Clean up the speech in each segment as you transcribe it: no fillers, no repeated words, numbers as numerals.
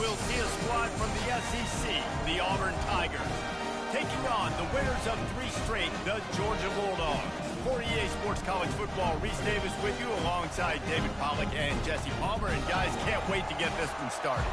we'll see a squad from the SEC, the Auburn Tigers, taking on the winners of 3 straight, the Georgia Bulldogs. For EA Sports College Football, Reese Davis with you alongside David Pollack and Jesse Palmer. And guys, can't wait to get this one started.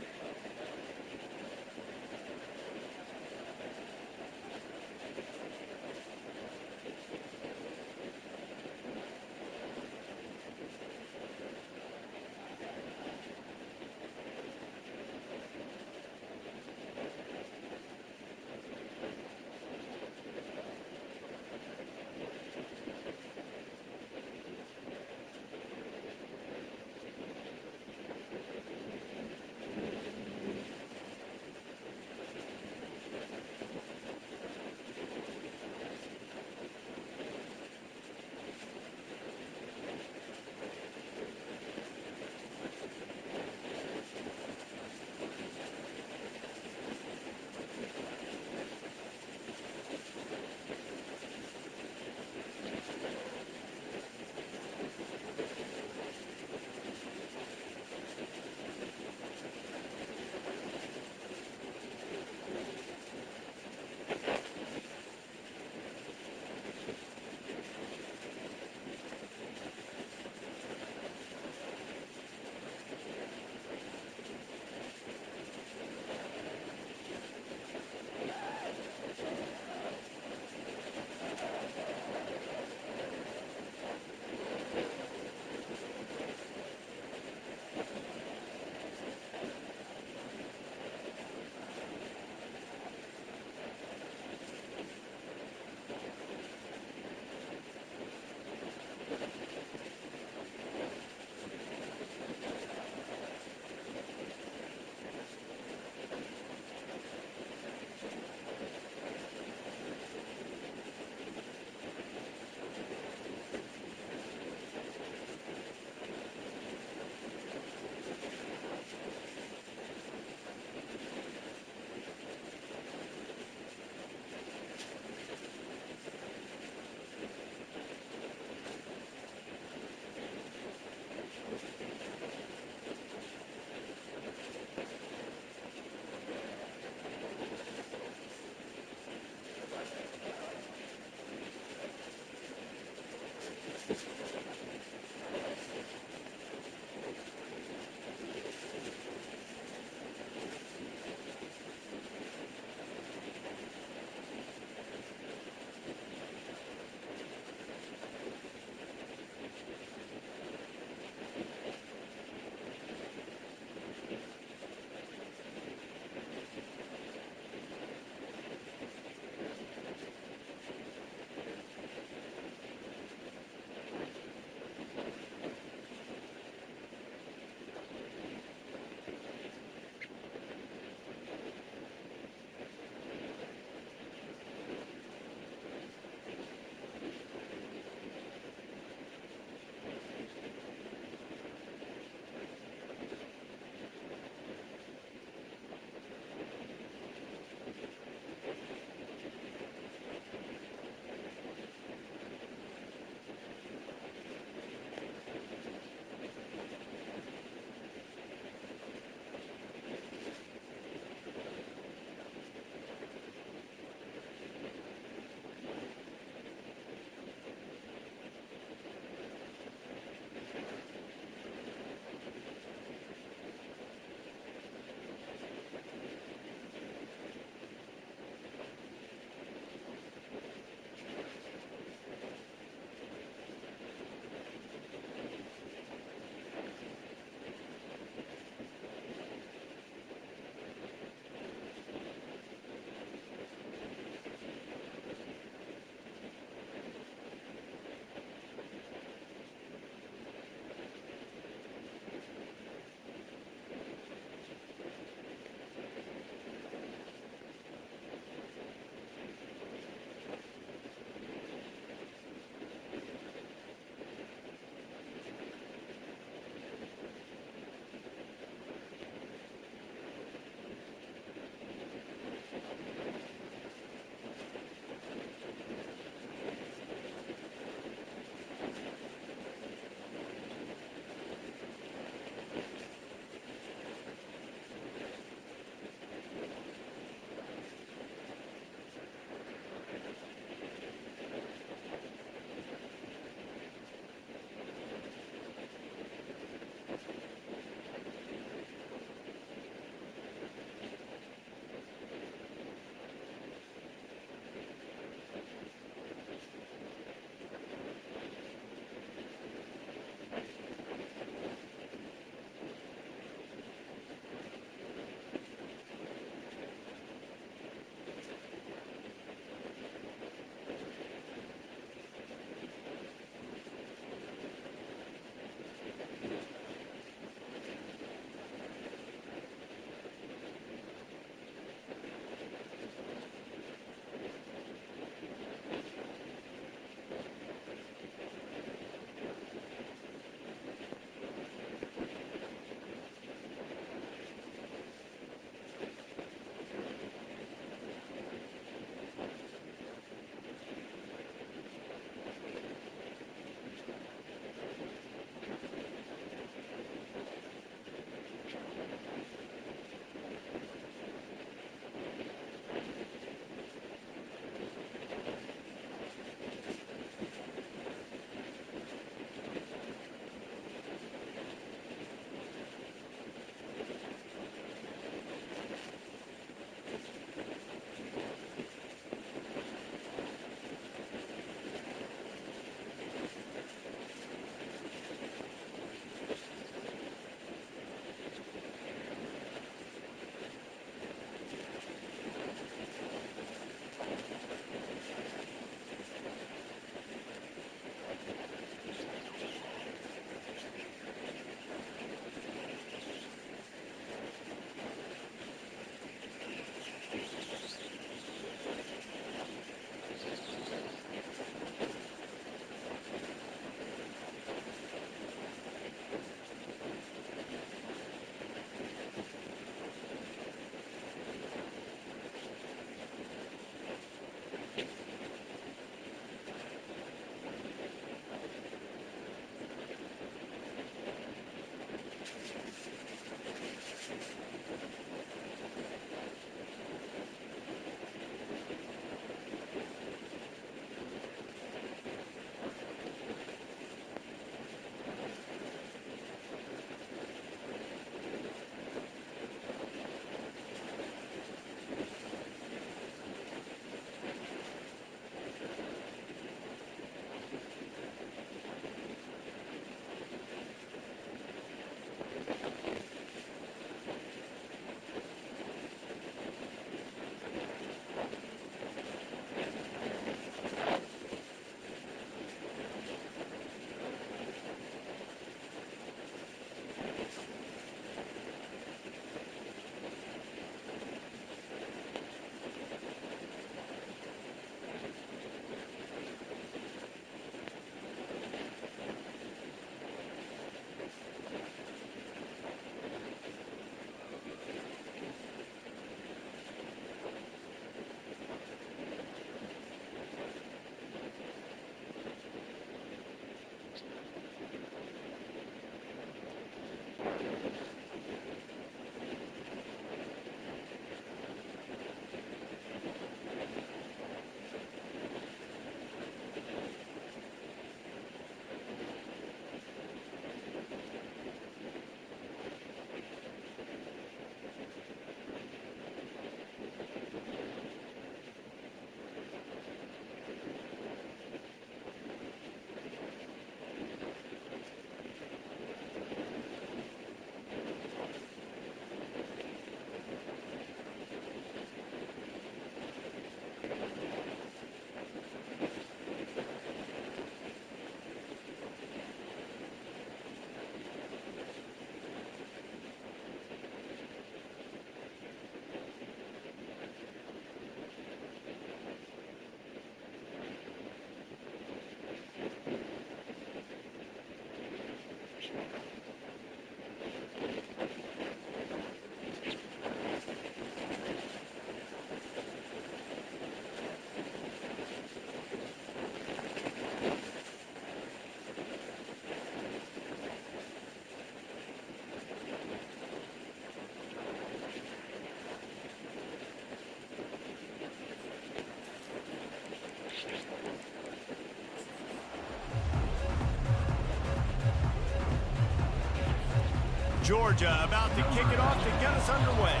Georgia about to kick it off to get us underway.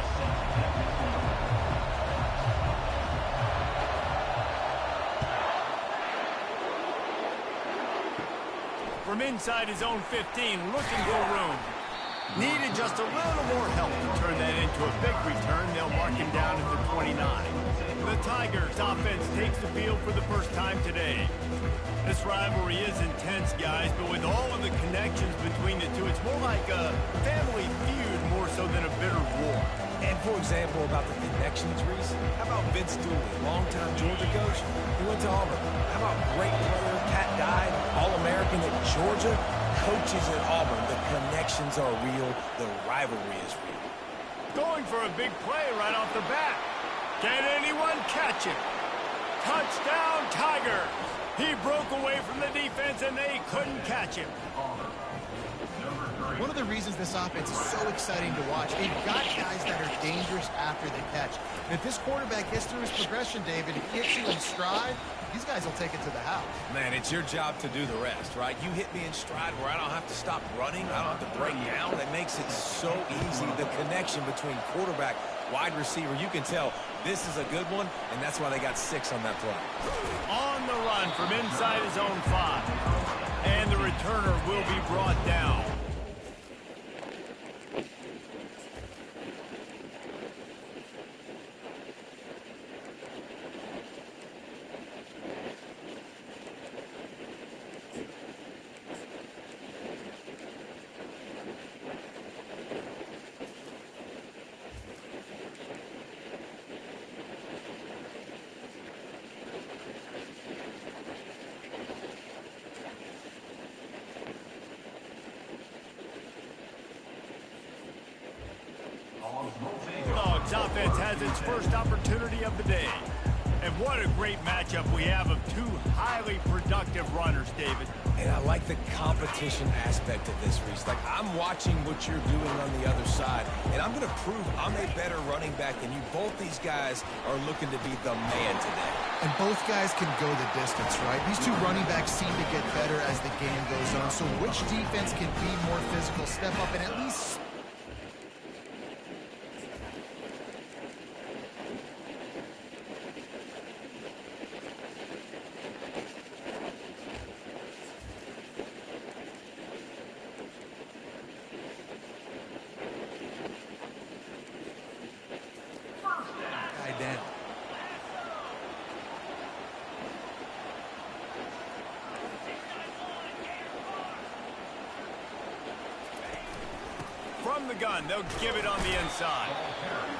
From inside his own 15, looking for room. Needed just a little more help to turn that into a big return. They'll mark him down at the 29. The Tigers offense takes the field for the first time today. This rivalry is intense, guys, but with all of the connections between the two, it's more like a family feud more so than a bitter war. And for example, about the connections, Reese, how about Vince Dooley, longtime Georgia coach? He went to Auburn. How about great player, Cat died, All-American at Georgia? Coaches at Auburn, the connections are real, the rivalry is real. Going for a big play right off the bat. Can anyone catch him? Touchdown, Tigers! He broke away from the defense, and they couldn't catch him. One of the reasons this offense is so exciting to watch, they've got guys that are dangerous after the catch. And if this quarterback gets through his progression, David, he hits you in stride, these guys will take it to the house. Man, it's your job to do the rest, right? You hit me in stride where I don't have to stop running, I don't have to break down. That makes it so easy. The connection between quarterback, wide receiver, you can tell this is a good one, and that's why they got 6 on that play. On the run from inside his own 5. And the returner will be brought down. Bulldogs offense has its first opportunity of the day. And what a great matchup we have of two highly productive runners, David. And I like the competition aspect of this, Reese. Like, I'm watching what you're doing on the other side, and I'm going to prove I'm a better running back than you. Both these guys are looking to be the man today. And both guys can go the distance, right? These two running backs seem to get better as the game goes on. So which defense can be more physical, step up, and at least... down. From the gun, they'll give it on the inside.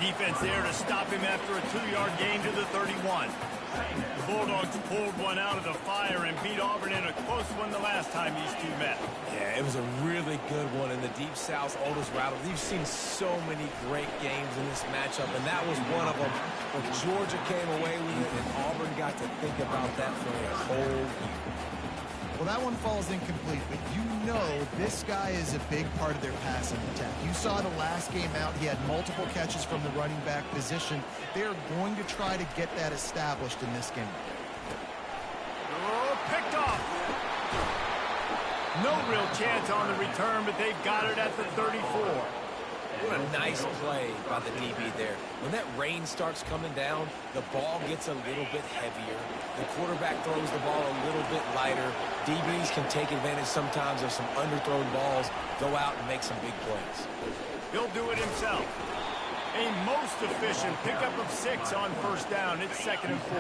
Defense there to stop him after a 2-yard gain to the 31. The Bulldogs pulled one out of the fire and beat Auburn in a close one the last time these two met. Yeah, it was a really good one in the Deep South oldest rattle. You've seen so many great games in this matchup, and that was one of them. But Georgia came away with it, and Auburn got to think about that for a whole year. Well, that one falls incomplete, but you know this guy is a big part of their passing attack. You saw the last game out, he had multiple catches from the running back position. They're going to try to get that established in this game. Oh, picked off. No real chance on the return, but they've got it at the 34. What a nice play by the DB there. When that rain starts coming down, the ball gets a little bit heavier. The quarterback throws the ball a little bit lighter. DBs can take advantage sometimes of some underthrown balls, go out and make some big plays. He'll do it himself. A most efficient pickup of 6 on first down. It's 2nd and 4.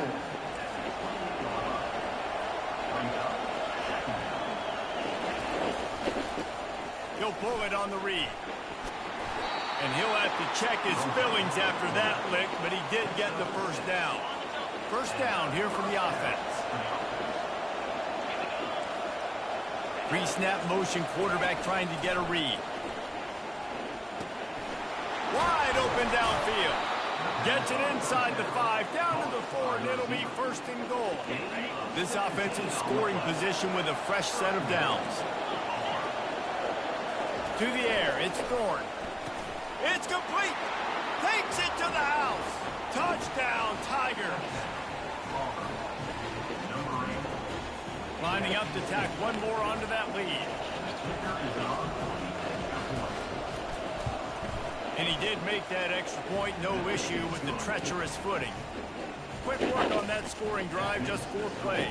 He'll pull it on the read. And he'll have to check his fillings after that lick, but he did get the first down. First down here from the offense. Pre-snap motion quarterback trying to get a read. Wide open downfield. Gets it inside the 5, down to the 4, and it'll be 1st and goal. This offense in scoring position with a fresh set of downs. To the air, it's Thorne. It's complete. Takes it to the house. Touchdown, Tigers. Lining up to tack one more onto that lead. And he did make that extra point, no issue with the treacherous footing. Quick work on that scoring drive, just 4 plays.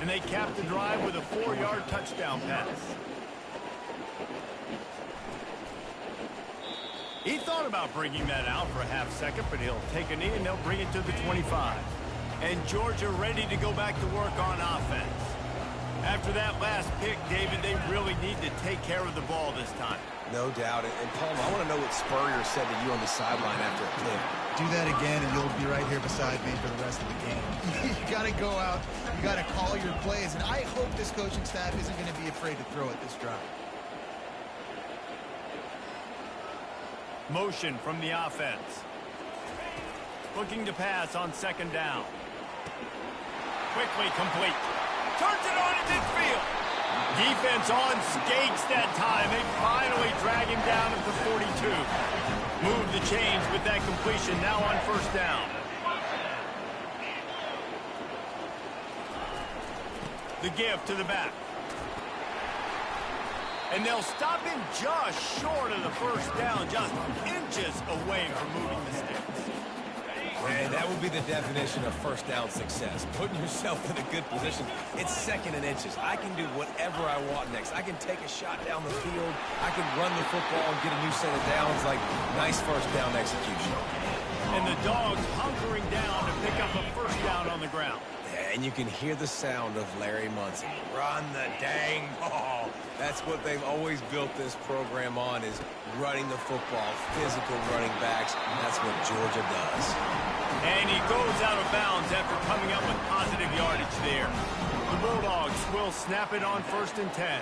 And they capped the drive with a 4-yard touchdown pass. He thought about bringing that out for a half second, but he'll take a knee and they'll bring it to the 25. And Georgia ready to go back to work on offense. After that last pick, David, they really need to take care of the ball this time. No doubt. And Palmer, I want to know what Spurrier said to you on the sideline after a pick. Do that again, and you'll be right here beside me for the rest of the game. You got to go out. You got to call your plays. And I hope this coaching staff isn't going to be afraid to throw it this drive. Motion from the offense. Looking to pass on 2nd down. Quickly complete. Turns it on in midfield. Defense on skates that time. They finally drag him down at the 42. Move the chains with that completion now on 1st down. The give to the back. And they'll stop him just short of the 1st down, just inches away from moving the sticks. And that would be the definition of 1st down success. Putting yourself in a good position. It's 2nd and inches. I can do whatever I want next. I can take a shot down the field. I can run the football and get a new set of downs. Like, nice 1st down execution. And the Dogs hunkering down to pick up a 1st down on the ground. And you can hear the sound of Larry Munson. Run the dang ball. That's what they've always built this program on, is running the football, physical running backs. That's what Georgia does. And he goes out of bounds after coming up with positive yardage there. The Bulldogs will snap it on 1st and 10.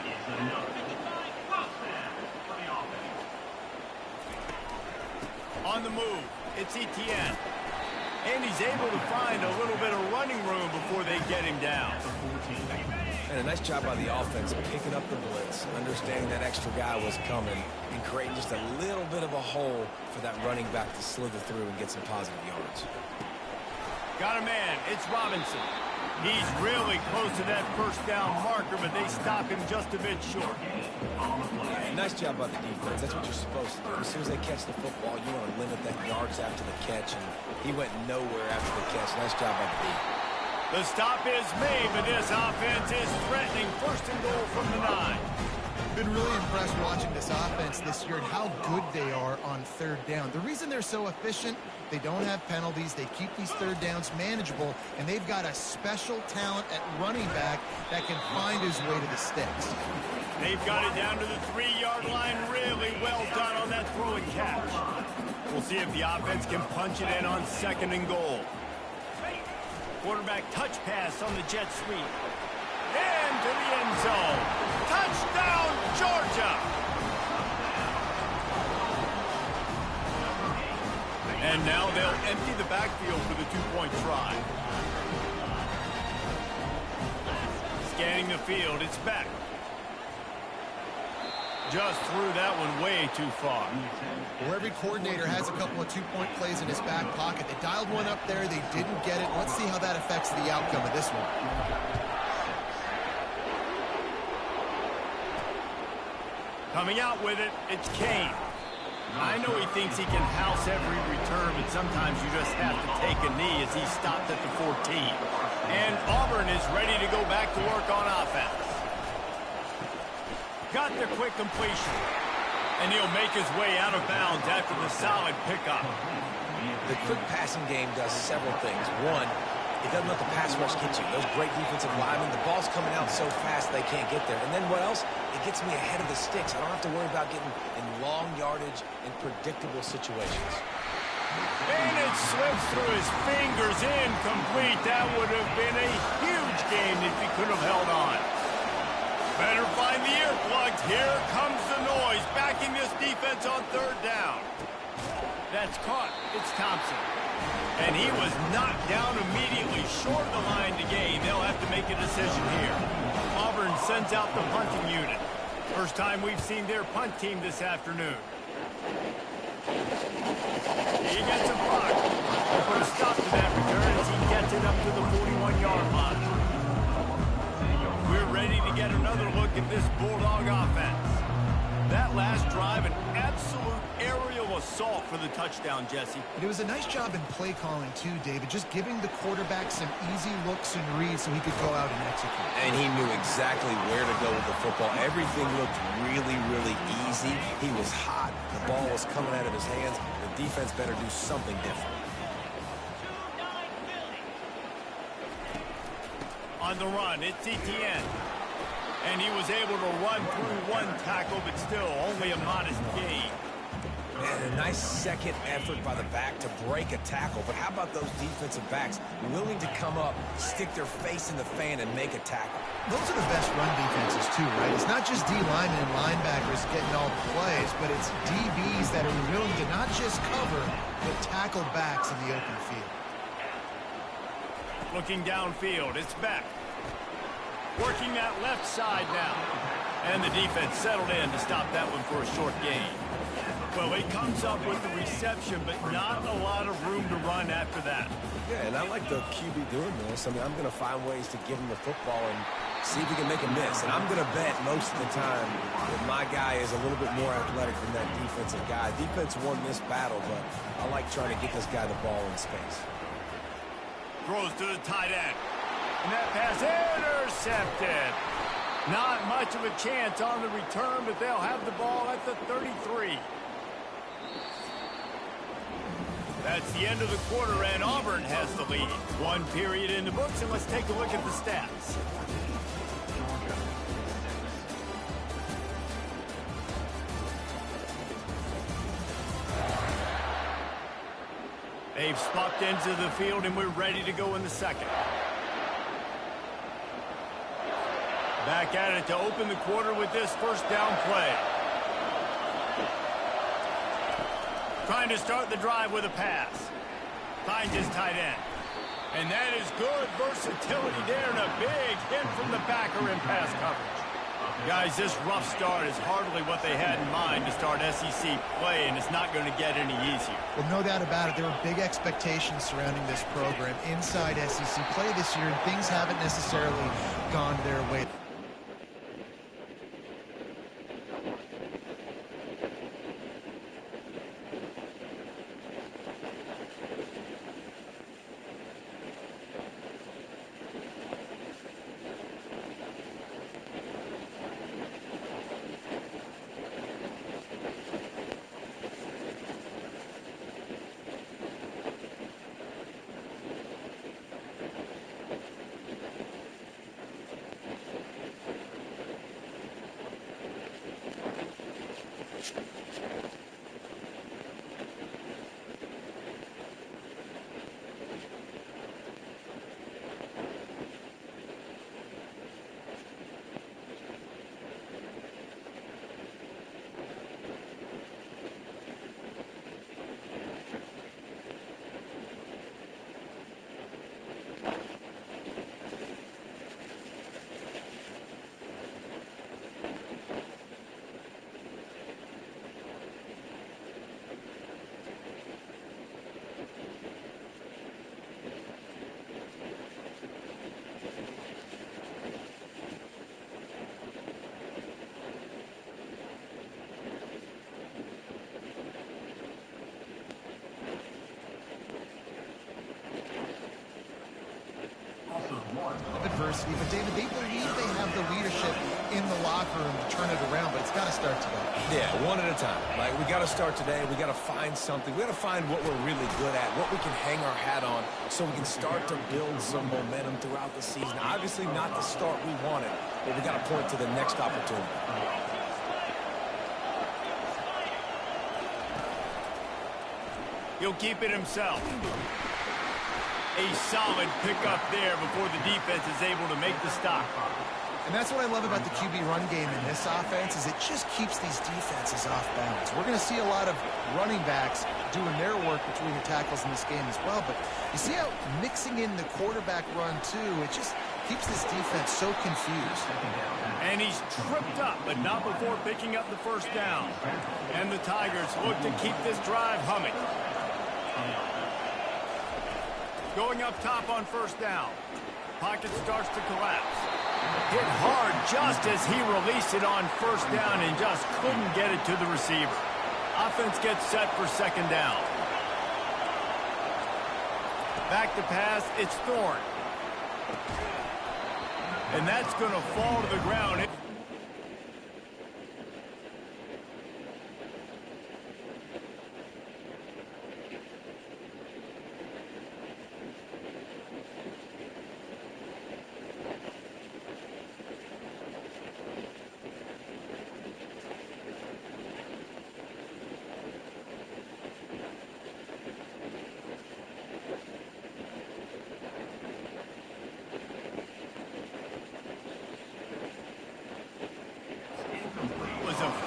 On the move, it's Etienne. And he's able to find a little bit of running room before they get him down. And a nice job by the offense picking up the blitz, understanding that extra guy was coming, and creating just a little bit of a hole for that running back to slither through and get some positive yards. Got a man. It's Robinson. He's really close to that 1st down marker, but they stop him just a bit short. Nice job by the defense. That's what you're supposed to do. As soon as they catch the football, you want to limit that yards after the catch, and he went nowhere after the catch. Nice job by the defense. The stop is made, but this offense is threatening 1st and goal from the 9. Been really impressed watching this offense this year and how good they are on 3rd down. The reason they're so efficient, they don't have penalties, they keep these 3rd downs manageable, and they've got a special talent at running back that can find his way to the sticks. They've got it down to the 3-yard line. Really well done on that throw and catch. We'll see if the offense can punch it in on 2nd and goal. Quarterback touch pass on the jet sweep. Into the end zone. Touchdown, Georgia! And now they'll empty the backfield for the 2-point try. Scanning the field, it's back. Just threw that one way too far. Well, every coordinator has a couple of 2-point plays in his back pocket. They dialed one up there. They didn't get it. Let's see how that affects the outcome of this one. Coming out with it, it's Kane. I know he thinks he can house every return, but sometimes you just have to take a knee as he stopped at the 14. And Auburn is ready to go back to work on offense. Got the quick completion. And he'll make his way out of bounds after the solid pickup. The quick passing game does several things. One, it doesn't let the pass rush get you. Those great defensive linemen, the ball's coming out so fast they can't get there. And then what else? It gets me ahead of the sticks. I don't have to worry about getting in long yardage in predictable situations. And it slips through his fingers, incomplete. That would have been a huge game if he could have held on. Better find the earplugs. Here comes the noise, backing this defense on 3rd down. That's caught. It's Thompson. And he was knocked down immediately short of the line to gain. They'll have to make a decision here. Auburn sends out the punting unit. First time we've seen their punt team this afternoon. He gets a block. They'll put a stop to that return as he gets it up to the 41-yard line. We're ready to get another look at this Bulldog offense. That last drive, an absolute aerial frontal assault for the touchdown, Jesse. But it was a nice job in play calling too, David, just giving the quarterback some easy looks and reads so he could go out and execute. And he knew exactly where to go with the football. Everything looked really, really easy. He was hot. The ball was coming out of his hands. The defense better do something different. On the run, it's Etienne. And he was able to run through one tackle, but still only a modest gain. Man, a nice second effort by the back to break a tackle. But how about those defensive backs willing to come up, stick their face in the fan, and make a tackle? Those are the best run defenses too, right? It's not just D linemen and linebackers getting all the plays, but it's DBs that are willing to not just cover, but tackle backs in the open field. Looking downfield, it's Beck. Working that left side now. And the defense settled in to stop that one for a short gain. Well, he comes up with the reception, but not a lot of room to run after that. Yeah, and I like the QB doing this. I mean, I'm going to find ways to give him the football and see if he can make a miss. And I'm going to bet most of the time that my guy is a little bit more athletic than that defensive guy. Defense won this battle, but I like trying to get this guy the ball in space. Throws to the tight end. And that pass intercepted. Not much of a chance on the return, but they'll have the ball at the 33. That's the end of the quarter, and Auburn has the lead. One period in the books, and let's take a look at the stats. They've swapped into the field, and we're ready to go in the second. Back at it to open the quarter with this first down play. Trying to start the drive with a pass. Finds his tight end. And that is good versatility there, and a big hit from the backer in pass coverage. Guys, this rough start is hardly what they had in mind to start SEC play, and it's not going to get any easier. Well, no doubt about it. There were big expectations surrounding this program inside SEC play this year, and things haven't necessarily gone their way. Adversity, but David, they believe they have the leadership in the locker room to turn it around, but it's got to start today. Yeah, one at a time. Like, we got to start today. We got to find something. We got to find what we're really good at, what we can hang our hat on, so we can start to build some momentum throughout the season. Obviously, not the start we wanted, but we got to point to the next opportunity. He'll keep it himself. A solid pickup there before the defense is able to make the stop. And that's what I love about the QB run game in this offense, is it just keeps these defenses off balance. We're going to see a lot of running backs doing their work between the tackles in this game as well, but you see how mixing in the quarterback run too, it just keeps this defense so confused. And he's tripped up, but not before picking up the first down. And the Tigers look to keep this drive humming. Going up top on first down. Pocket starts to collapse. Hit hard just as he released it on first down and just couldn't get it to the receiver. Offense gets set for second down. Back to pass, it's Thorne. And that's going to fall to the ground.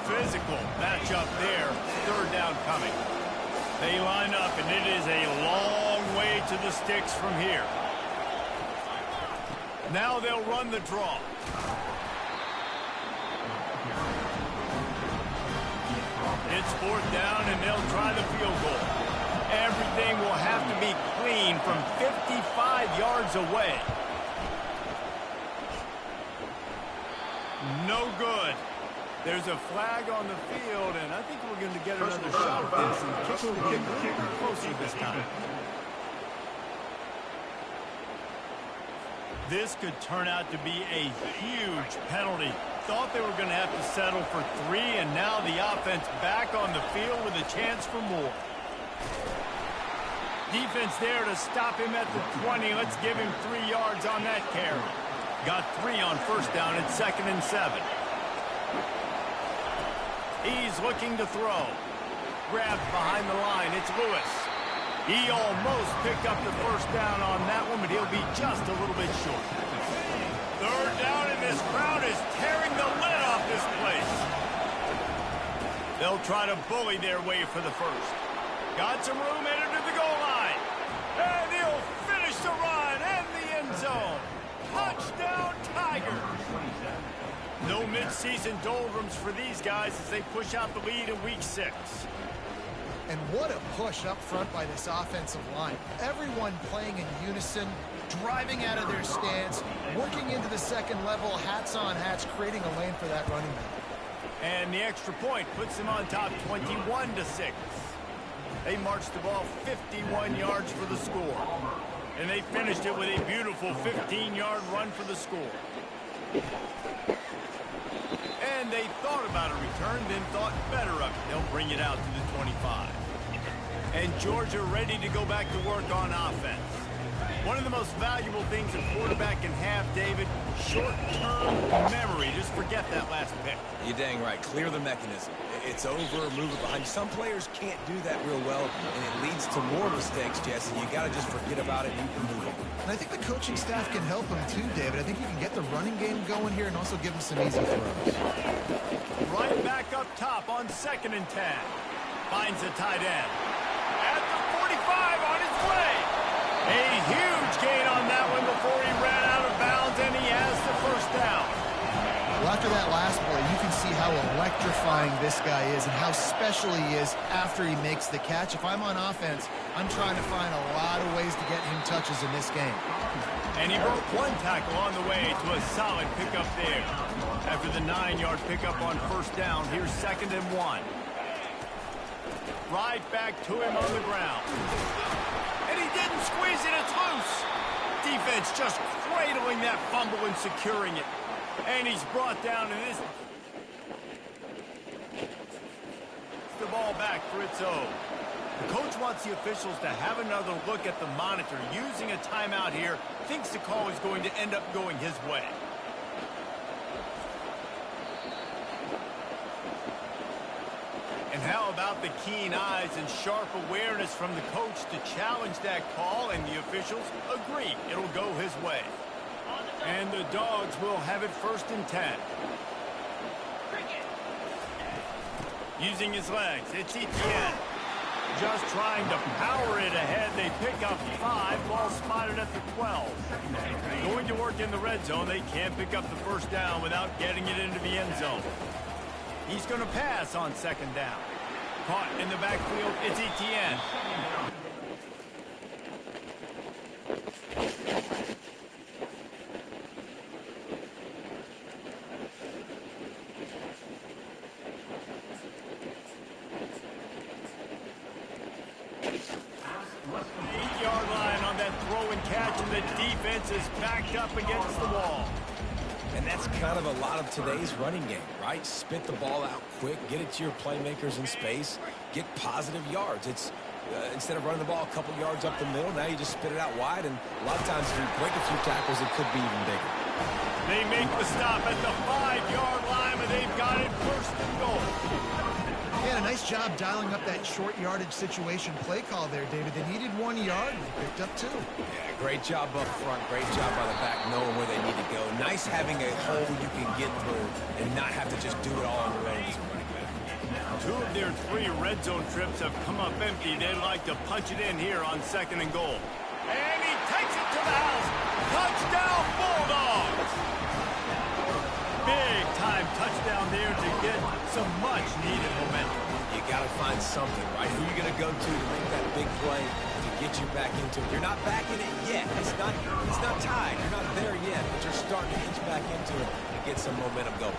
Physical matchup there. Third down coming. They line up, and it is a long way to the sticks from here. Now they'll run the draw. It's fourth down, and they'll try the field goal. Everything will have to be clean from 55 yards away. No good. There's a flag on the field, and I think we're going to get another shot at this and kick the kicker closer this time. This could turn out to be a huge penalty. Thought they were going to have to settle for 3, and now the offense back on the field with a chance for more. Defense there to stop him at the 20. Let's give him 3 yards on that carry. Got 3 on first down at 2nd and 7. He's looking to throw. Grabbed behind the line. It's Lewis. He almost picked up the first down on that one, but he'll be just a little bit short. Third down, and this crowd is tearing the lid off this place. They'll try to bully their way for the first. Got some room headed to the goal line. And he'll finish the run and the end zone. Touchdown, Tigers. No mid-season doldrums for these guys as they push out the lead in Week 6. And what a push up front by this offensive line. Everyone playing in unison, driving out of their stance, working into the second level, hats on hats, creating a lane for that running back. And the extra point puts them on top 21-6. They marched the ball 51 yards for the score. And they finished it with a beautiful 15-yard run for the score. And they thought about a return, then thought better of it. They'll bring it out to the 25. And Georgia ready to go back to work on offense. One of the most valuable things a quarterback can have, David, short-term memory. Just forget that last pick. You're dang right. Clear the mechanism. It's over, move it behind you. Some players can't do that real well, and it leads to more mistakes, Jesse. You got to just forget about it and you can move on. And I think the coaching staff can help him too, David. I think you can get the running game going here and also give him some easy throws. Right back up top on 2nd and 10. Finds a tight end. At the 45 on his way. A huge gain on that one before he ran out of bounds, and he has the first down. Well, after that last play, you can see how electrifying this guy is and how special he is after he makes the catch. If I'm on offense, I'm trying to find a lot of ways to get him touches in this game. And he broke one tackle on the way to a solid pickup there. After the 9-yard pickup on first down, here's 2nd and 1. Right back to him on the ground. And he didn't squeeze it, it's loose. Defense just cradling that fumble and securing it. And he's brought down, and this the ball back for its own. The coach wants the officials to have another look at the monitor. Using a timeout here, thinks the call is going to end up going his way. And how about the keen eyes and sharp awareness from the coach to challenge that call, and the officials agree it'll go his way. And the Dogs will have it 1st and 10. Using his legs, it's Etienne. Just trying to power it ahead. They pick up 5, ball spotted at the 12. Going to work in the red zone. They can't pick up the first down without getting it into the end zone. He's going to pass on 2nd down. Caught in the backfield, it's Etienne. catch, and the defense is backed up against the wall. And that's kind of a lot of today's running game, right? Spit the ball out quick, get it to your playmakers in space, get positive yards. It's instead of running the ball a couple yards up the middle, now you just spit it out wide, and a lot of times if you break a few tackles, it could be even bigger. They make the stop at the 5-yard line, but they've got it first and goal. Yeah, a nice job dialing up that short yardage situation play call there, David. They needed 1 yard, and they picked up 2. Yeah, great job up front. Great job by the back knowing where they need to go. Nice having a hole you can get through and not have to just do it all on your own as a running back. 2 of their 3 red zone trips have come up empty. They'd like to punch it in here on 2nd and goal. And he takes it to the house. Touchdown, Bulldogs! Big time touchdown there to get some much needed momentum. You got to find something, right? Who are you going to go to make that big play to get you back into it? You're not back in it yet. It's not tied. You're not there yet, but you're starting to inch back into it and get some momentum going.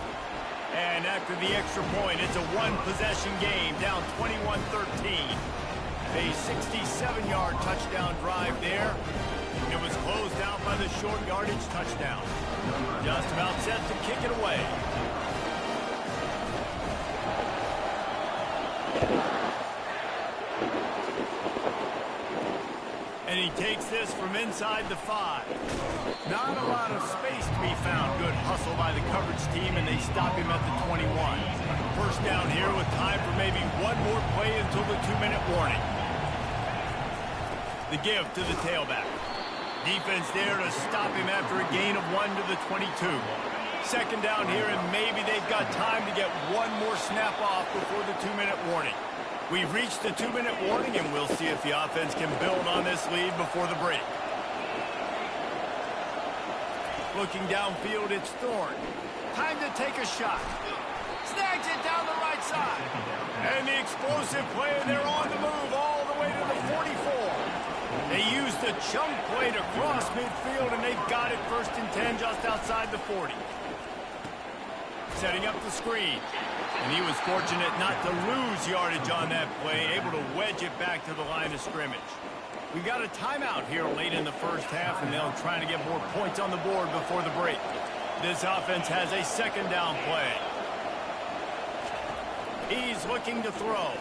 And after the extra point, it's a 1-possession game, down 21-13. A 67-yard touchdown drive there. It was closed out by the short yardage touchdown. Just about set to kick it away. And he takes this from inside the 5. Not a lot of space to be found. Good hustle by the coverage team, and they stop him at the 21. First down here with time for maybe one more play until the 2-minute warning. The give to the tailback. Defense there to stop him after a gain of 1 to the 22. Second down here, and maybe they've got time to get one more snap off before the 2-minute warning. We've reached the 2-minute warning, and we'll see if the offense can build on this lead before the break. Looking downfield, it's Thorne. Time to take a shot. Snags it down the right side. And the explosive play, and they're on the move all the way to the 44. They used the chunk play to cross midfield, and they've got it 1st and 10 just outside the 40. Setting up the screen. And he was fortunate not to lose yardage on that play, able to wedge it back to the line of scrimmage. We got a timeout here late in the first half, and they'll try to get more points on the board before the break. This offense has a 2nd down play. He's looking to throw.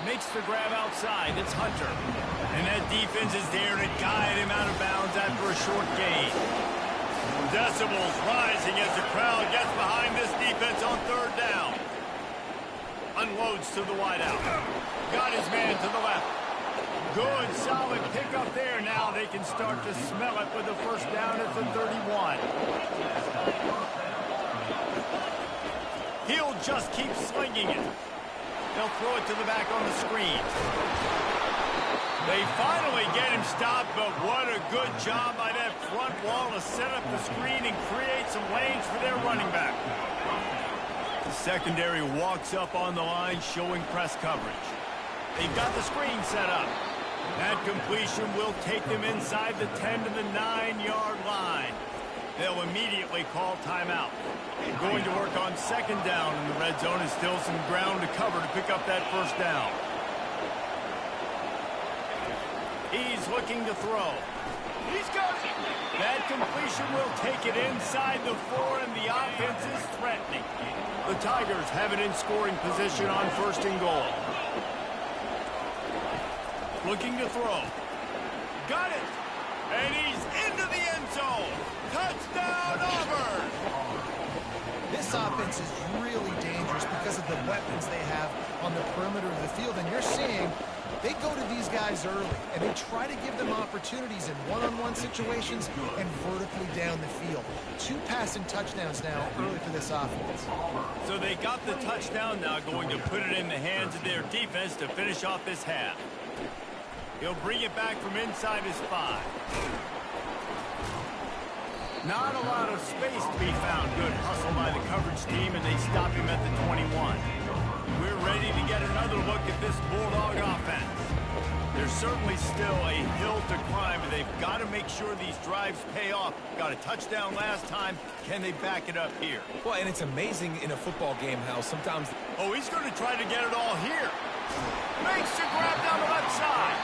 Makes the grab outside. It's Hunter. And that defense is there to guide him out of bounds after a short gain. Decibels rising as the crowd gets behind this defense on 3rd down. Unloads to the wideout. Got his man to the left. Good, solid pickup there. Now they can start to smell it with the 1st down at the 31. He'll just keep slinging it. They'll throw it to the back on the screen. They finally get him stopped, but what a good job by that front wall to set up the screen and create some lanes for their running back. The secondary walks up on the line, showing press coverage. They've got the screen set up. That completion will take them inside the 10 to the 9-yard line. They'll immediately call timeout. Going to work on 2nd down in the red zone, and still some ground to cover to pick up that 1st down. He's looking to throw. He's got it. That completion will take it inside the 4, and the offense is threatening. The Tigers have it in scoring position on 1st and goal. Looking to throw. Got it. And he's into the end zone. Touchdown, Auburn. This offense is really dangerous because of the weapons they have on the perimeter of the field. And you're seeing they go to these guys early, and they try to give them opportunities in one-on-one situations and vertically down the field. 2 passing touchdowns now early for this offense. So they got the touchdown, now going to put it in the hands of their defense to finish off this half. He'll bring it back from inside his 5. Not a lot of space to be found. Good hustle by the coverage team, and they stop him at the 21. We're ready to get another look at this Bulldog offense. There's certainly still a hill to climb, and they've got to make sure these drives pay off. Got a touchdown last time. Can they back it up here? Well, and it's amazing in a football game how sometimes... Oh, he's going to try to get it all here. Makes the grab down the left side.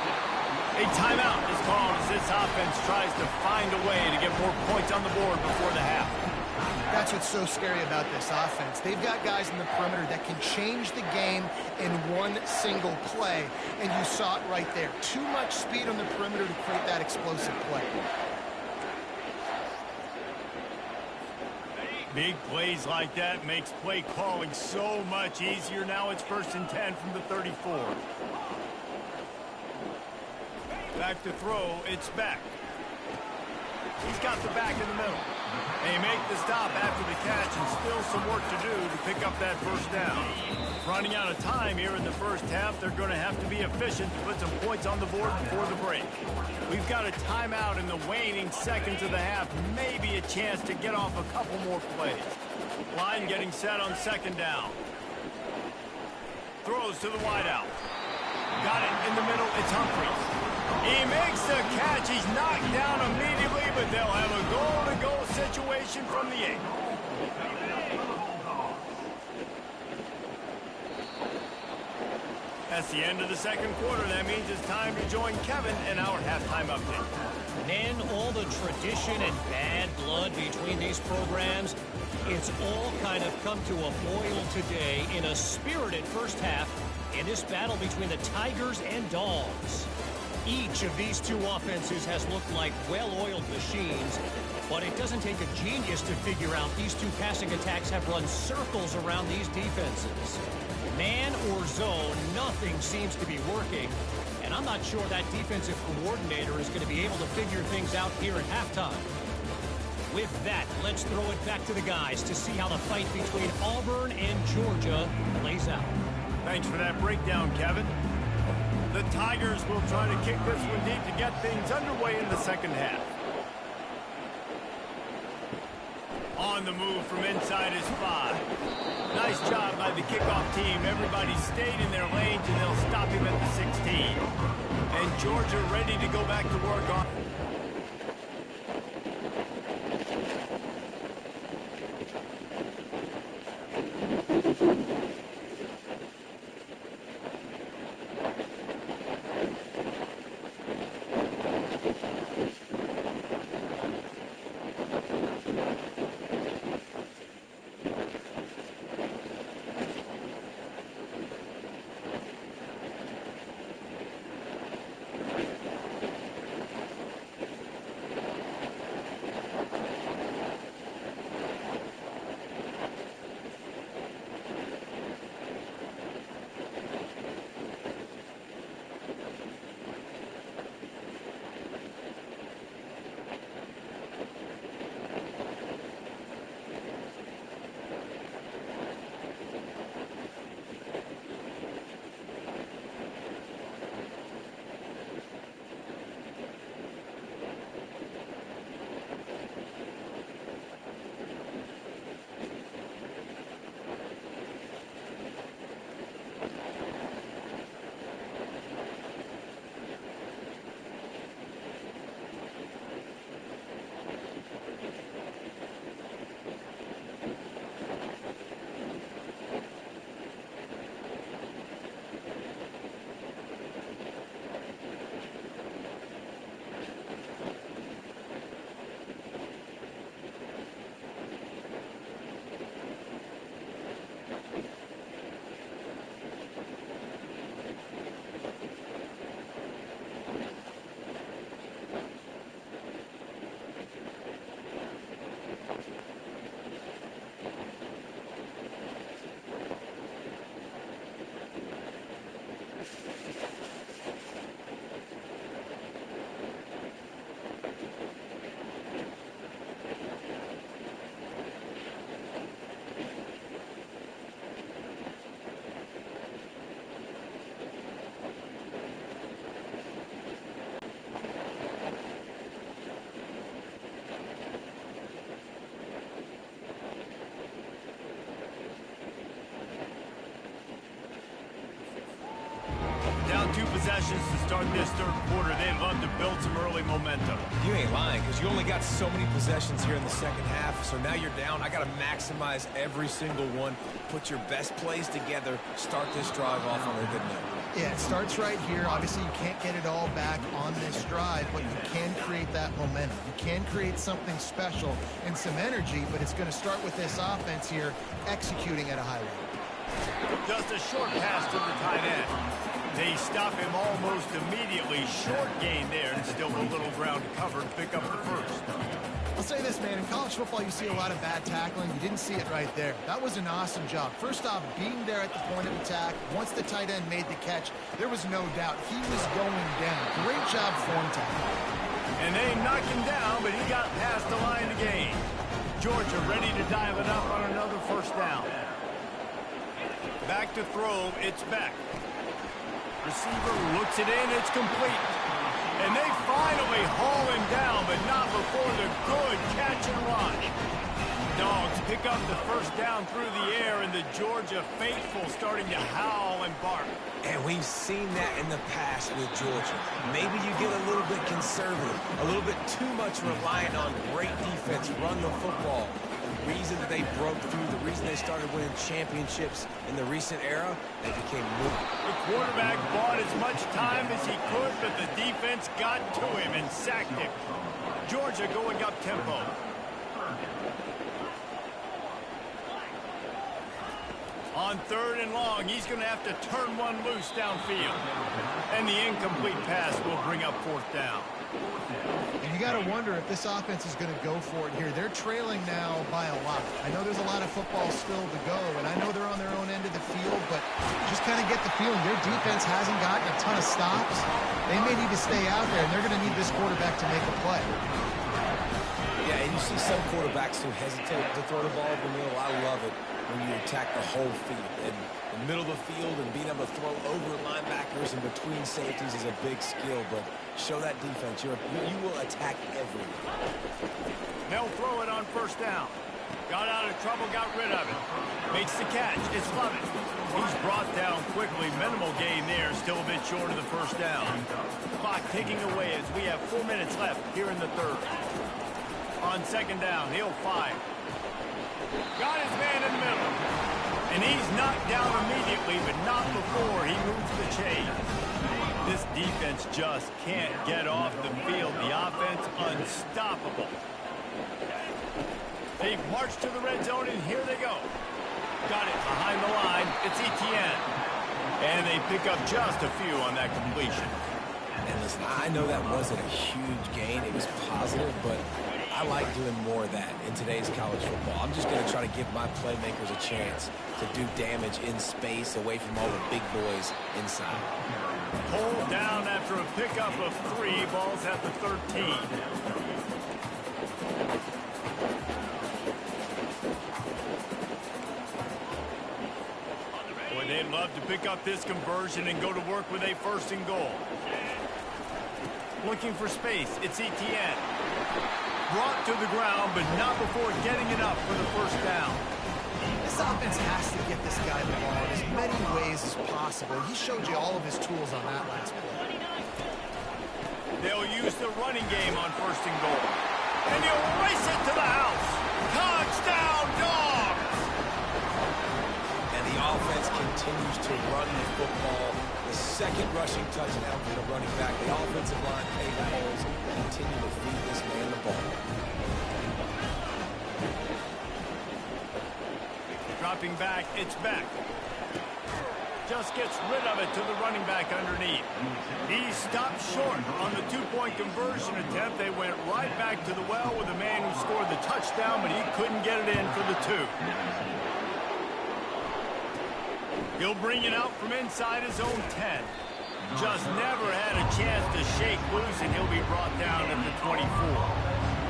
A timeout is called as this offense tries to find a way to get more points on the board before the half. That's what's so scary about this offense. They've got guys in the perimeter that can change the game in one single play, and you saw it right there. Too much speed on the perimeter to create that explosive play. Big plays like that makes play calling so much easier. Now it's 1st and 10 from the 34. Back to throw, it's Beck. He's got the back in the middle. They make the stop after the catch and still some work to do to pick up that 1st down. Running out of time here in the 1st half, they're going to have to be efficient to put some points on the board before the break. We've got a timeout in the waning seconds of the half, maybe a chance to get off a couple more plays. Line getting set on 2nd down. Throws to the wideout. Got it in the middle, it's Humphries. He makes the catch. He's knocked down immediately, but they'll have a goal-to-goal situation from the 8. That's the end of the 2nd quarter. That means it's time to join Kevin in our halftime update. Man, all the tradition and bad blood between these programs, it's all kind of come to a boil today in a spirited 1st half in this battle between the Tigers and Dogs. Each of these two offenses has looked like well-oiled machines, but it doesn't take a genius to figure out these two passing attacks have run circles around these defenses. Man or zone, nothing seems to be working, and I'm not sure that defensive coordinator is going to be able to figure things out here at halftime. With that, let's throw it back to the guys to see how the fight between Auburn and Georgia plays out. Thanks for that breakdown, Kevin. The Tigers will try to kick this one deep to get things underway in the 2nd half. On the move from inside is 5. Nice job by the kickoff team. Everybody stayed in their lanes, and they'll stop him at the 16. And Georgia ready to go back to work on. Down 2 possessions to start this 3rd quarter. They'd love to build some early momentum. You ain't lying, because you only got so many possessions here in the 2nd half, so now you're down. I got to maximize every single one, put your best plays together, start this drive off on a good note. Yeah, it starts right here. Obviously, you can't get it all back on this drive, but you can create that momentum. You can create something special and some energy, but it's going to start with this offense here executing at a high level. Just a short pass to the tight end. They stop him almost immediately. Short gain there, and still a little ground to cover to pick up the first. I'll say this, man. In college football, you see a lot of bad tackling. You didn't see it right there. That was an awesome job. First off, being there at the point of attack. Once the tight end made the catch, there was no doubt he was going down. Great job form tackle. And they knocked him down, but he got past the line to gain. Georgia ready to dial it up on another first down. Back to throw. It's Beck. Receiver looks it in. It's complete. And they finally haul him down, but not before the good catch and run. Dogs pick up the first down through the air, and the Georgia faithful starting to howl and bark. And we've seen that in the past with Georgia. Maybe you get a little bit conservative, a little bit too much reliant on great defense, run the football. The reason that they broke through, the reason they started winning championships in the recent era, they became more. The quarterback bought as much time as he could, but the defense got to him and sacked him. Georgia going up tempo. On 3rd and long, he's going to have to turn one loose downfield. And the incomplete pass will bring up 4th down. And you got to wonder if this offense is going to go for it here. They're trailing now by a lot. I know there's a lot of football still to go, and I know they're on their own end of the field, but just kind of get the feeling their defense hasn't gotten a ton of stops. They may need to stay out there, and they're going to need this quarterback to make a play. Yeah, and you see some quarterbacks who hesitate to throw the ball over the middle. I love it when you attack the whole field. And the middle of the field and being able to throw over linebackers and between safeties is a big skill, but show that defense. You will attack everywhere. They'll throw it on 1st down. Got out of trouble, got rid of it. Makes the catch. It's Lovett. He's brought down quickly. Minimal gain there. Still a bit short of the 1st down. Clock ticking away as we have 4 minutes left here in the 3rd. On 2nd down, he'll fire. Got his man in the middle. And he's knocked down immediately, but not before he moves the chain. This defense just can't get off the field. The offense unstoppable. They march to the red zone, and here they go. Got it behind the line. It's Etienne. And they pick up just a few on that completion. And listen, I know that wasn't a huge gain. It was positive, but I like doing more of that in today's college football. I'm just going to try to give my playmakers a chance to do damage in space away from all the big boys inside. Hold down after a pickup of 3. Ball's at the 13. Boy, they'd love to pick up this conversion and go to work with a 1st and goal. Looking for space. It's Etienne. Brought to the ground, but not before getting it up for the 1st down. This offense has to get this guy the ball in as many ways as possible. He showed you all of his tools on that last play. They'll use the running game on 1st and goal. And he'll race it to the house. Touchdown, Dogs! And the offense continues to run the football. The 2nd rushing touchdown for the running back. The offensive line paid the holes. Continue to feed this man the ball. Dropping back, it's Beck. Just gets rid of it to the running back underneath. He stopped short on the 2-point conversion attempt. They went right back to the well with the man who scored the touchdown, but he couldn't get it in for the 2. He'll bring it out from inside his own 10. Just never had a chance to shake loose, and he'll be brought down at the 24.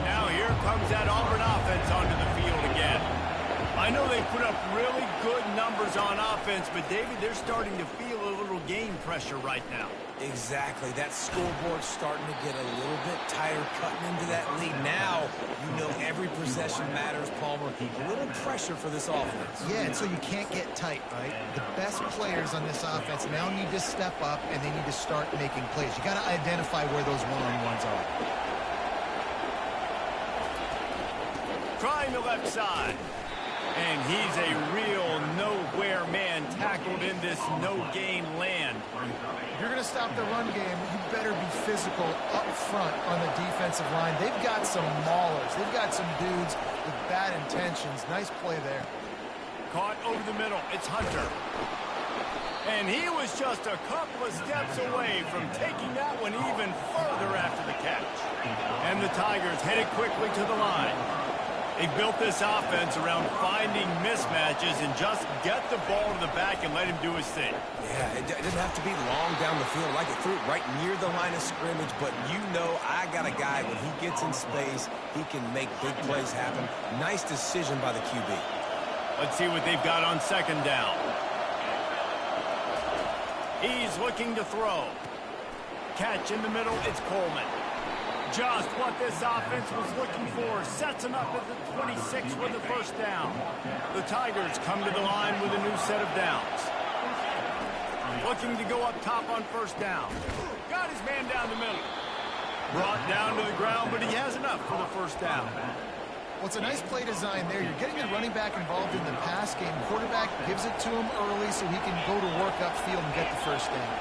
Now here comes that Auburn offense onto the field again. I know they put up really good numbers on offense, but, David, they're starting to feel a little game pressure right now. Exactly. That scoreboard's starting to get a little bit tighter, cutting into that lead. Now, you know every possession matters, Palmer. A little pressure for this offense. Yeah, and so you can't get tight, right? The best players on this offense now need to step up, and they need to start making plays. You got to identify where those one-on-ones are. Trying the left side. And he's a real nowhere man tackled in this no-gain land. If you're going to stop the run game, you better be physical up front on the defensive line. They've got some maulers. They've got some dudes with bad intentions. Nice play there. Caught over the middle. It's Hunter. And he was just a couple of steps away from taking that one even further after the catch. And the Tigers headed quickly to the line. They built this offense around finding mismatches and just get the ball to the back and let him do his thing. Yeah, it didn't have to be long down the field. Like it threw it right near the line of scrimmage, but you know I got a guy, when he gets in space, he can make big plays happen. Nice decision by the QB. Let's see what they've got on second down. He's looking to throw. Catch in the middle, it's Coleman. Just what this offense was looking for. Sets him up at the 26 with the first down. The Tigers come to the line with a new set of downs. Looking to go up top on first down. Got his man down the middle. Brought down to the ground, but he has enough for the first down. Well, it's a nice play design there. You're getting the running back involved in the pass game. Quarterback gives it to him early so he can go to work upfield and get the first down.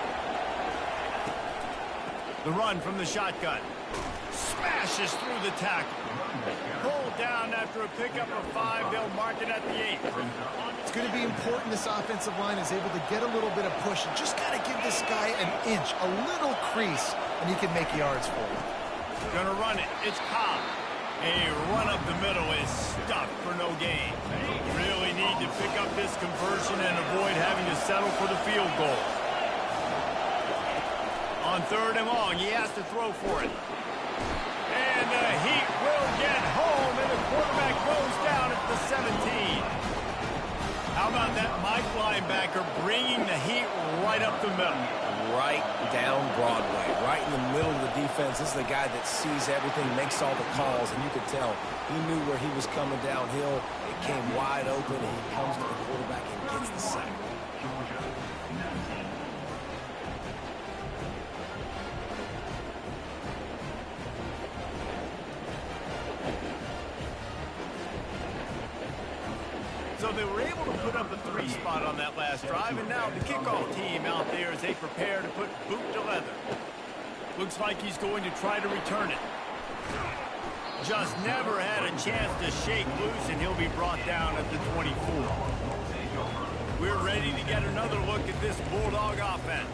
The run from the shotgun. Smashes through the tackle. Pulled down after a pickup of 5. They'll mark it at the 8. It's going to be important this offensive line is able to get a little bit of push. You just got to give this guy an inch, a little crease, and he can make yards for you. Gonna run it. It's Cobb. A run up the middle is stuck for no gain. Really need to pick up this conversion and avoid having to settle for the field goal. On third and long, he has to throw for it. And the Heat will get home, and the quarterback goes down at the 17. How about that Mike linebacker bringing the Heat right up the middle? Right down Broadway, right in the middle of the defense. This is the guy that sees everything, makes all the calls, and you could tell he knew where he was coming downhill. It came wide open, and he comes to the quarterback and gets the sack. So they were able to put up a 3 spot on that last drive, and now the kickoff team out there as they prepare to put boot to leather. Looks like he's going to try to return it. Just never had a chance to shake loose, and he'll be brought down at the 24. We're ready to get another look at this Bulldog offense.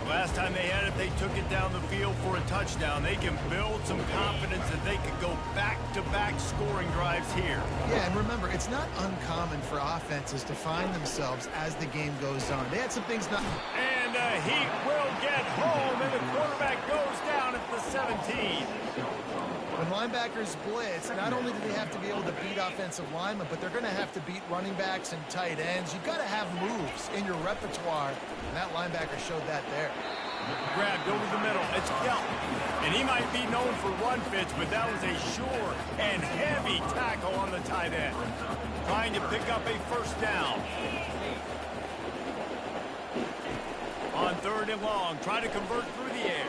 The last time they had it, they took it down the field for a touchdown. They can build some confidence that they could go back-to-back scoring drives here. Yeah, and remember, it's not uncommon for offenses to find themselves as the game goes on. They had some things not... And the Heat will get home, and the quarterback goes down at the 17. When linebackers blitz, not only do they have to be able to beat offensive linemen, but they're going to have to beat running backs and tight ends. You've got to have moves in your repertoire, and that linebacker showed that there. Grabbed over the middle. It's Kelp. And he might be known for run fits, but that was a sure and heavy tackle on the tight end. Trying to pick up a first down. On third and long, trying to convert through the air.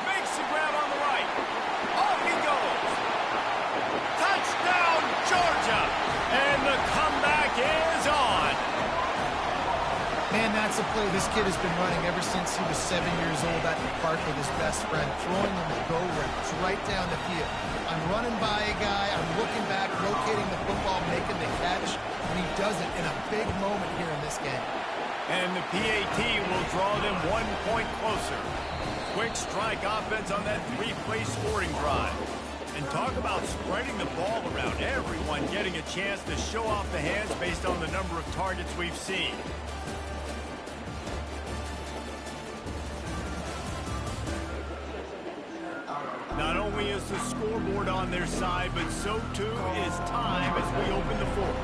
Makes the grab on the right. Off he goes. Touchdown, Georgia. And the comeback is on. Man, that's a play this kid has been running ever since he was 7 years old at the park with his best friend, throwing him the go routes right down the field. I'm running by a guy, I'm looking back, rotating the football, making the catch, and he does it in a big moment here in this game. And the PAT will draw them 1 point closer. Quick strike offense on that 3-play scoring drive. And talk about spreading the ball around. Everyone getting a chance to show off the hands based on the number of targets we've seen. Not only is the scoreboard on their side, but so too is time as we open the fourth.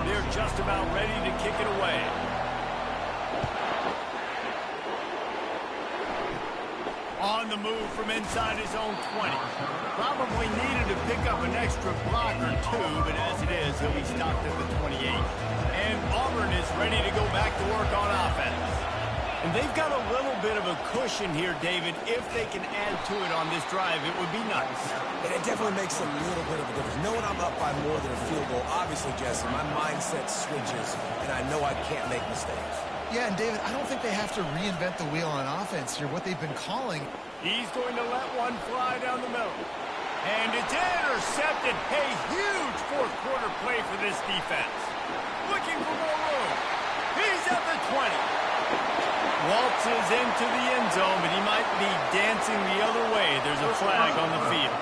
They're just about ready to kick it away. On the move from inside his own 20. Probably needed to pick up an extra block or two, but as it is, he'll be stopped at the 28. And Auburn is ready to go back to work on offense. And they've got a little bit of a cushion here, David. If they can add to it on this drive, it would be nice. And it definitely makes a little bit of a difference. Knowing I'm up by more than a field goal, obviously, Jesse, my mindset switches, and I know I can't make mistakes. Yeah, and David, I don't think they have to reinvent the wheel on offense here. What they've been calling. He's going to let one fly down the middle. And it's intercepted. A huge fourth quarter play for this defense. Looking for more room. He's at the 20. Waltzes into the end zone, but he might be dancing the other way. There's a flag on the field.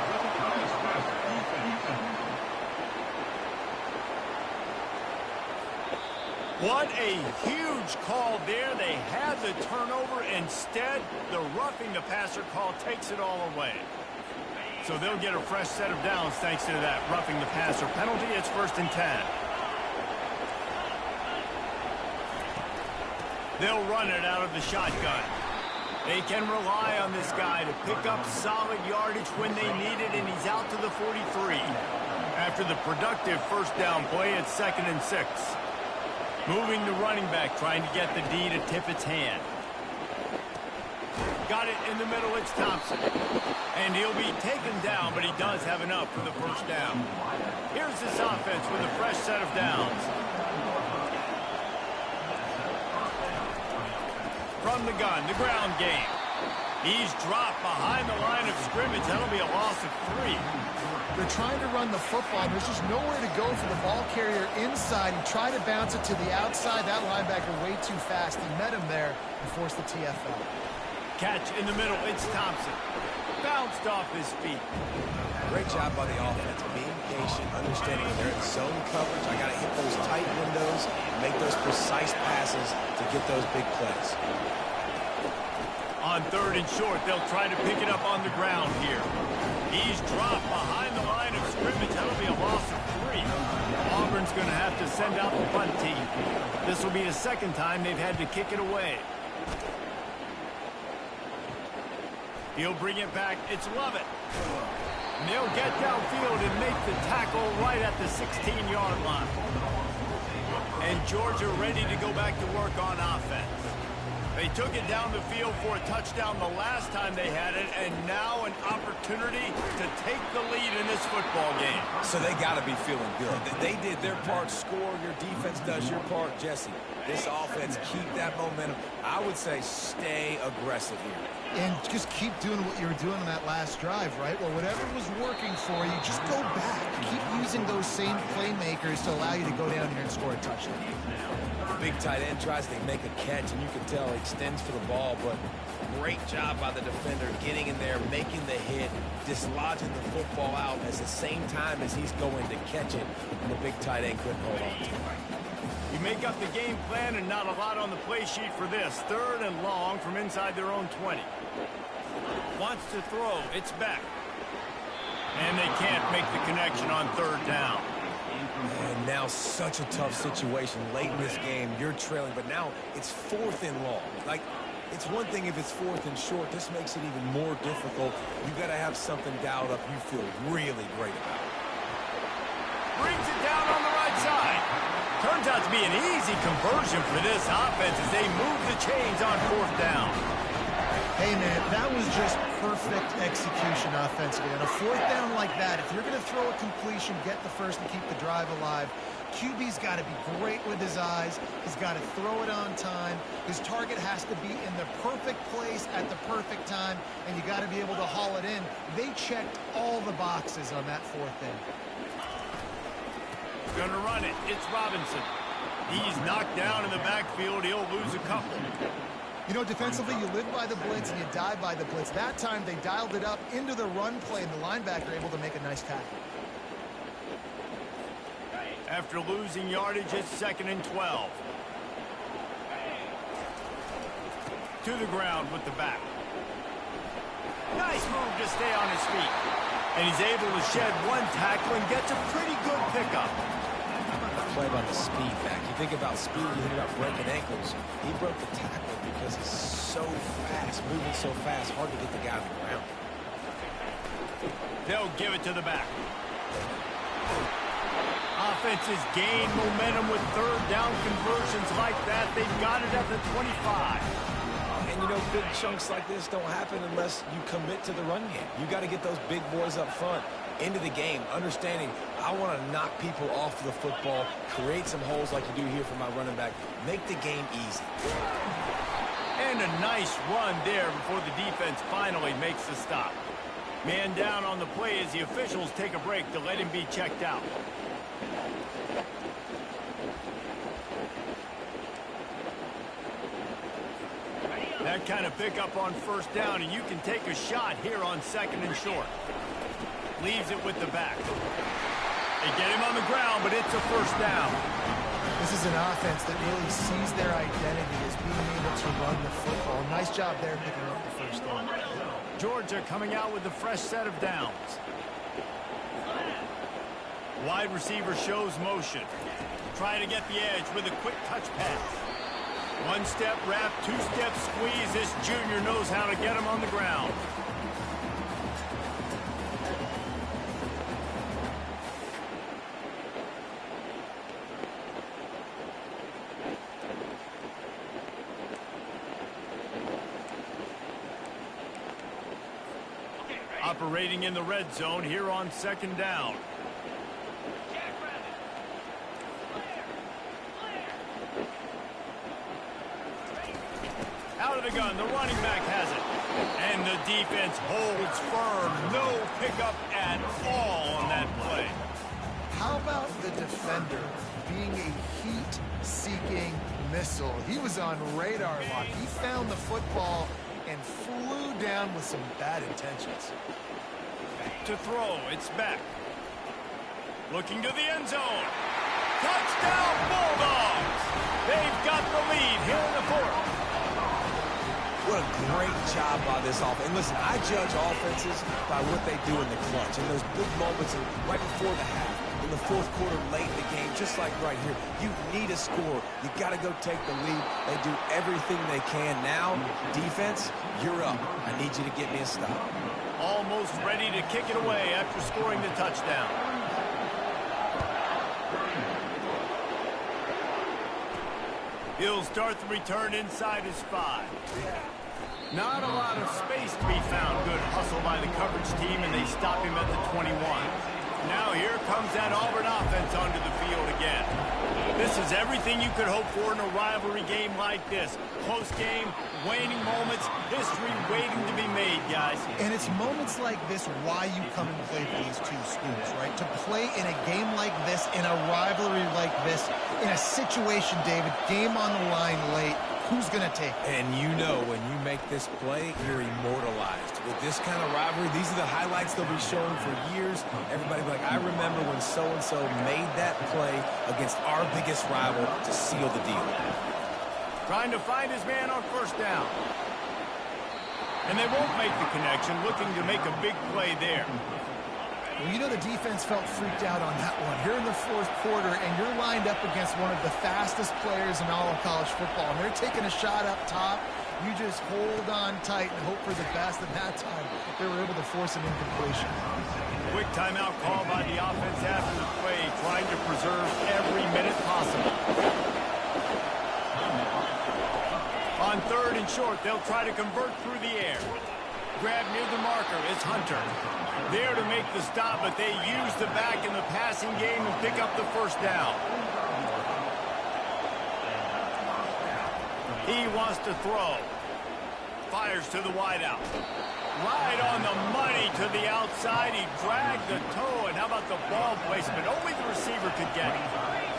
What a huge call there. They had the turnover. Instead, the roughing the passer call takes it all away. So they'll get a fresh set of downs thanks to that roughing the passer penalty. It's 1st and 10. They'll run it out of the shotgun. They can rely on this guy to pick up solid yardage when they need it, and he's out to the 43. After the productive first down play, it's 2nd and 6. Moving the running back, trying to get the D to tip its hand. Got it in the middle, it's Thompson. And he'll be taken down, but he does have enough for the first down. Here's this offense with a fresh set of downs. From the gun, the ground game. He's dropped behind the line of scrimmage. That'll be a loss of 3. They're trying to run the football. There's just nowhere to go for the ball carrier inside. He tried to bounce it to the outside. That linebacker way too fast. He met him there and forced the TFL. Catch in the middle. It's Thompson. Bounced off his feet. Great job by the offense. Being patient, understanding when they're in zone coverage. I got to hit those tight windows, make those precise passes to get those big plays. On 3rd and short, they'll try to pick it up on the ground here. He's dropped behind the line of scrimmage. That'll be a loss of 3. Auburn's going to have to send out the punt team. This will be the 2nd time they've had to kick it away. He'll bring it back. It's Lovett. And they'll get downfield and make the tackle right at the 16-yard line. And Georgia ready to go back to work on offense. They took it down the field for a touchdown the last time they had it, and now an opportunity to take the lead in this football game. So they got to be feeling good. They did their part, score. Your defense does your part, Jesse. This offense, keep that momentum. I would say stay aggressive here. And just keep doing what you were doing on that last drive, right? Well, whatever was working for you, just go back. Keep using those same playmakers to allow you to go down here and score a touchdown. Big tight end tries to make a catch, and you can tell he extends for the ball, but great job by the defender getting in there, making the hit, dislodging the football out at the same time as he's going to catch it, and the big tight end couldn't hold on to it. You make up the game plan and not a lot on the play sheet for this. 3rd and long from inside their own 20. Wants to throw. It's back. And they can't make the connection on 3rd down. And now such a tough situation late in this game. You're trailing, but now it's 4th and long. Like, it's one thing if it's 4th and short. This makes it even more difficult. You got to have something dialed up you feel really great about. Brings it down on the right side. Turns out to be an easy conversion for this offense as they move the chains on 4th down. Hey, man, that was just perfect execution offensively. On a 4th down like that, if you're going to throw a completion, get the first and keep the drive alive, QB's got to be great with his eyes. He's got to throw it on time. His target has to be in the perfect place at the perfect time, and you got to be able to haul it in. They checked all the boxes on that 4th down. Gonna run it. It's Robinson. He's knocked down in the backfield. He'll lose a couple. You know, defensively, you live by the blitz and you die by the blitz. That time, they dialed it up into the run play, and the linebacker able to make a nice tackle. After losing yardage, it's 2nd and 12. To the ground with the back. Nice move to stay on his feet. And he's able to shed one tackle and gets a pretty good pickup. Play about the speed back. You think about speed, you think about breaking ankles. He broke the tackle because he's so fast, moving so fast, hard to get the guy on the ground. They'll give it to the back. Offenses gain momentum with 3rd down conversions like that. They've got it at the 25. you know, big chunks like this don't happen unless you commit to the run game. You got to get those big boys up front into the game, understanding I want to knock people off the football, create some holes like you do here for my running back, make the game easy. And a nice run there before the defense finally makes the stop. Man down on the play as the officials take a break to let him be checked out. That kind of pickup on first down, and you can take a shot here on second and short. Leaves it with the back. They get him on the ground, but it's a first down. This is an offense that really sees their identity as being able to run the football. Nice job there picking up the first down. Georgia coming out with a fresh set of downs. Wide receiver shows motion. Trying to get the edge with a quick touch pass. One-step wrap, two-step squeeze. This junior knows how to get him on the ground. Operating in the red zone here on second down. Out of the gun, the running back has it. And the defense holds firm. No pickup at all on that play. How about the defender being a heat-seeking missile? He was on radar lock. He found the football and flew down with some bad intentions. To throw, it's back. Looking to the end zone. Touchdown, Bulldogs! They've got the lead here in the fourth. What a great job by this offense. And listen, I judge offenses by what they do in the clutch. In those big moments right before the half, in the fourth quarter, late in the game, just like right here, you need a score. You got to go take the lead. They do everything they can. Now, defense, you're up. I need you to get me a stop. Almost ready to kick it away after scoring the touchdown. He'll start the return inside his 5. Not a lot of space to be found. Good hustle by the coverage team, and they stop him at the 21. Now here comes that Auburn offense onto the field again. This is everything you could hope for in a rivalry game like this. Close game, waning moments, history waiting to be made, guys. And it's moments like this why you come and play for these two schools, right? To play in a game like this, in a rivalry like this, in a situation, David, game on the line late, who's going to take it? And you know when you make this play, you're immortalized. With this kind of rivalry, these are the highlights they'll be showing for years. Everybody will be like, I remember when so-and-so made that play against our biggest rival to seal the deal. Trying to find his man on first down. And they won't make the connection, looking to make a big play there. Well, you know the defense felt freaked out on that one. Here in the fourth quarter, and you're lined up against one of the fastest players in all of college football, and they're taking a shot up top. You just hold on tight and hope for the best. And that time, they were able to force an incompletion. Quick timeout call by the offense after the play, trying to preserve every minute possible. On third and short, they'll try to convert through the air. Grab near the marker is Hunter. There to make the stop, but they use the back in the passing game and pick up the first down. He wants to throw. Fires to the wideout. Right on the money to the outside. He dragged the toe, and how about the ball placement? Only the receiver could get it.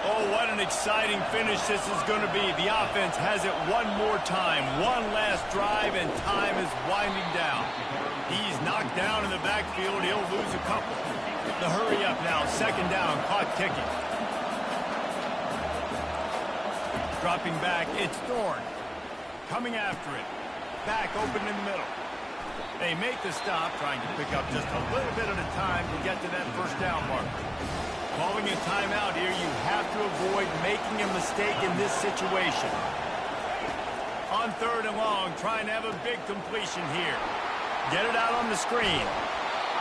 Oh, what an exciting finish this is going to be. The offense has it one more time. One last drive, and time is winding down. He's knocked down in the backfield. He'll lose a couple. The hurry up now. Second down. Clock ticking. Dropping back. It's Thorne. Coming after it. Back open in the middle. They make the stop, trying to pick up just a little bit at a time to get to that first down marker. Calling a timeout here, you have to avoid making a mistake in this situation. On third and long, trying to have a big completion here. Get it out on the screen.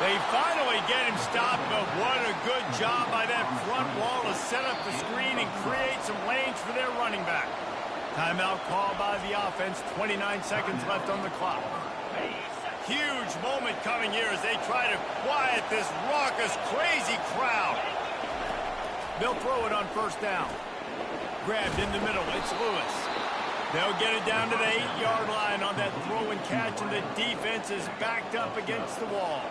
They finally get him stopped, but what a good job by that front wall to set up the screen and create some lanes for their running back. Timeout called by the offense. 29 seconds left on the clock. Huge moment coming here as they try to quiet this raucous, crazy crowd. They'll throw it on first down. Grabbed in the middle. It's Lewis. They'll get it down to the 8-yard line on that throw and catch, and the defense is backed up against the wall.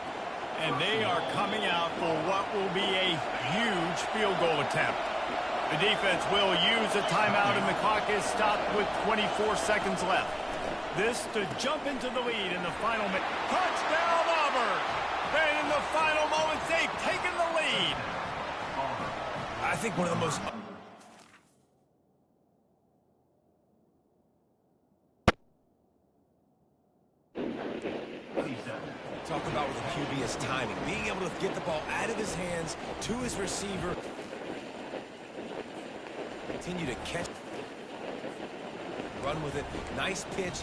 And they are coming out for what will be a huge field goal attempt. The defense will use a timeout, and the clock is stopped with 24 seconds left. This to jump into the lead in the final minute. Touchdown, Auburn! And in the final moments, they've taken the lead. I think one of the most... Talk about with the QB is timing. Being able to get the ball out of his hands to his receiver. Continue to catch. Run with it. Nice pitch.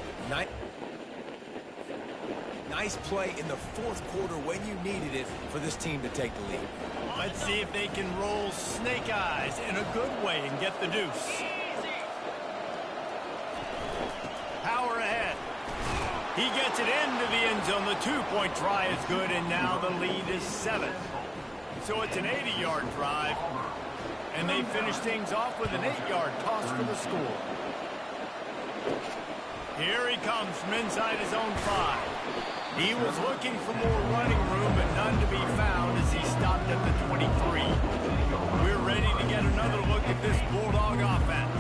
Nice play in the fourth quarter when you needed it for this team to take the lead. Let's see if they can roll snake eyes in a good way and get the deuce. Power ahead. He gets it into the end zone. The two-point try is good, and now the lead is 7. So it's an 80-yard drive, and they finish things off with an 8-yard toss for the score. Here he comes from inside his own 5. He was looking for more running room, but none to be found as he stopped at the 23. We're ready to get another look at this Bulldog offense.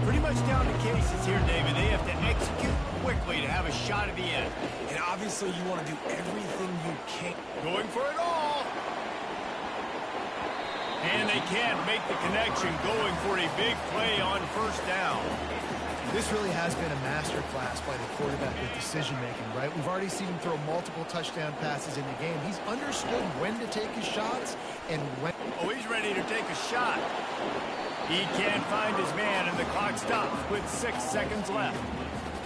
Pretty much down to cases here, David. They have to execute quickly to have a shot at the end. And obviously you want to do everything you can. Going for it all. And they can't make the connection, going for a big play on first down. This really has been a masterclass by the quarterback with decision-making, right? We've already seen him throw multiple touchdown passes in the game. He's understood when to take his shots and when... Oh, he's ready to take a shot. He can't find his man, and the clock stops with 6 seconds left.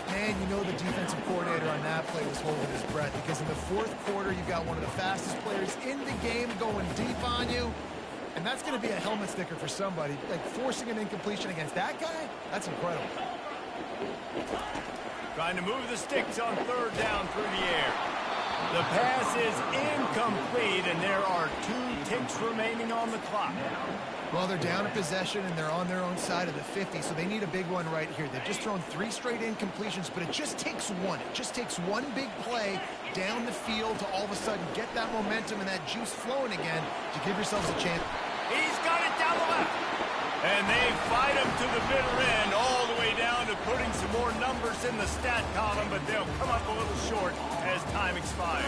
Man, you know the defensive coordinator on that play was holding his breath, because in the fourth quarter, you've got one of the fastest players in the game going deep on you, and that's going to be a helmet sticker for somebody. Like, forcing an incompletion against that guy, that's incredible. Trying to move the sticks on third down through the air. The pass is incomplete, and there are 2 ticks remaining on the clock. Well, they're down a possession, and they're on their own side of the 50, so they need a big one right here. They've just thrown 3 straight incompletions, but it just takes one. It just takes one big play down the field to all of a sudden get that momentum and that juice flowing again to give yourselves a chance. He's got it down the left. And they fight him to the bitter end, all the way down to putting some more numbers in the stat column, but they'll come up a little short as time expires.